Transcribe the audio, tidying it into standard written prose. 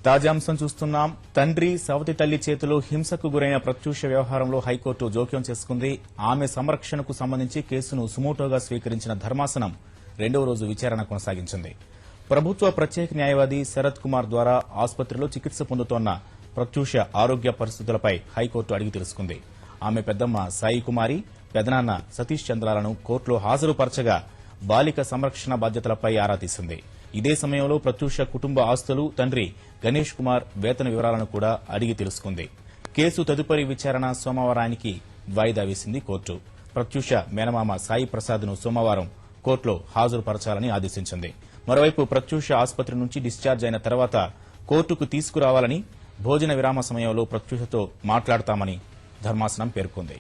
తాజా అంశం చూస్తున్నాం. తండ్రి సవతి తల్లి చేతిలో హింసకు గురైన ప్రత్యూష వ్యవహారంలో హైకోర్టు జోక్యం చేసుకుంది. ఆమె సంరక్షణకు సంబంధించి కేసును సుమోటోగా స్వీకరించిన ధర్మాసనం రెండవ రోజు విచారణ కొనసాగించింది. ప్రభుత్వ ప్రత్యేక న్యాయవాది శరత్ కుమార్ ద్వారా ఆసుపత్రిలో చికిత్స పొందుతోన్న ప్రత్యూష ఆరోగ్య పరిస్థితులపై హైకోర్టు అడిగి తెలుసుకుంది. ఆమె పెద్దమ్మ సాయి కుమారి, పెదనాన్న సతీష్ చంద్రాలను కోర్టులో హాజరుపరచగా బాలిక సంరక్షణ బాధ్యతలపై ఆరా తీసింది. ఇదే సమయంలో ప్రత్యూష కుటుంబ ఆస్తులు, తండ్రి గణేష్ కుమార్ వేతన వివరాలను కూడా అడిగి తెలుసుకుంది. కేసు తదుపరి విచారణ సోమవారానికి వాయిదా వేసింది కోర్టు. ప్రత్యూష మేనమామ సాయి ప్రసాద్ ను సోమవారం కోర్టులో హాజరుపరచాలని ఆదేశించింది. మరోవైపు ప్రత్యూష ఆసుపత్రి నుంచి డిశ్చార్జ్ అయిన తర్వాత కోర్టుకు తీసుకురావాలని, భోజన విరామ సమయంలో ప్రత్యూషతో మాట్లాడతామని ధర్మాసనం పేర్కొంది.